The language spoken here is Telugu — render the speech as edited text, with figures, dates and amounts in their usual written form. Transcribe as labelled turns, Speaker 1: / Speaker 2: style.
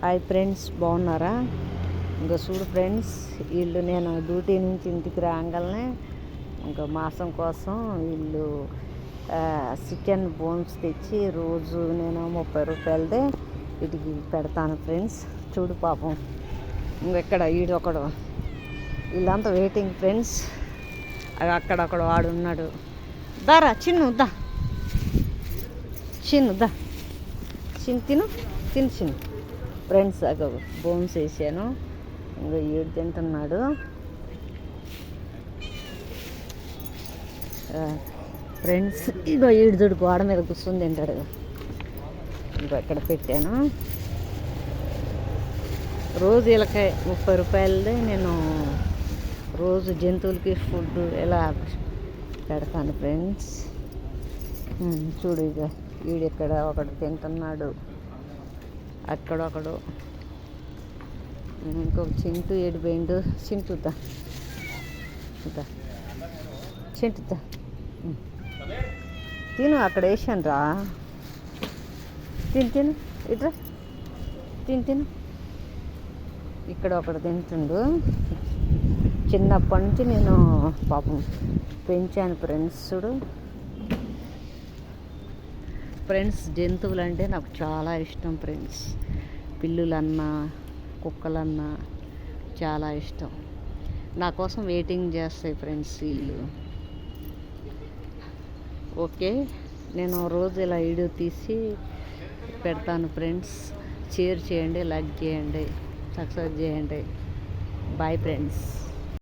Speaker 1: హాయ్ ఫ్రెండ్స్, బాగున్నారా? ఇంకా చూడు ఫ్రెండ్స్, వీళ్ళు నేను డ్యూటీ నుంచి ఇంటికి రాగానే ఇంకా మాసం కోసం వీళ్ళు చికెన్ బోన్స్ తెచ్చి రోజు నేను 30 రూపాయలదే వీటికి పెడతాను ఫ్రెండ్స్. చూడు పాపం, ఇంకెక్కడ ఈడొకడు, వీళ్ళంతా వెయిటింగ్ ఫ్రెండ్స్. అక్కడొకడు వాడు ఉన్నాడు. దారా చిన్ను దా, చిన్ను దా, చిన్ను తిను తిను చిన్ను. ఫ్రెండ్స్ అగ బోన్స్ వేసాను, ఇంకా ఏడు తింటున్నాడు. ఫ్రెండ్స్ ఇగో ఈడుదుడు గోడ మీద కూర్చొని తింటాడు. ఇంకో ఎక్కడ పెట్టాను. రోజు వీళ్ళకి 30 రూపాయలదే నేను రోజు జంతువులకి ఫుడ్ ఎలా పెడతాను ఫ్రెండ్స్. చూడు ఇక వీడెక్కడ ఒకడు తింటున్నాడు, అక్కడొకడు, ఇంకొక చింటూ ఏడిపోయిండు. చింటుద్దా చింటుద్దా తిను, అక్కడ వేసాను రా, తిను ఇట్రా తిను. ఇక్కడ ఒకడు తింటుండు. చిన్నప్పటి నుంచి నేను పాపం పెంచాను ఫ్రెండ్స్. చూడు ఫ్రెండ్స్, జంతువులు అంటే నాకు చాలా ఇష్టం ఫ్రెండ్స్. పిల్లులన్నా కుక్కలన్నా చాలా ఇష్టం. నా కోసం వెయిటింగ్ చేస్తాయి ఫ్రెండ్స్ వీళ్ళు. ఓకే, నేను రోజు ఇలా వీడియో తీసి పెడతాను ఫ్రెండ్స్. షేర్ చేయండి, లైక్ చేయండి, సబ్స్క్రైబ్ చేయండి. Bye friends.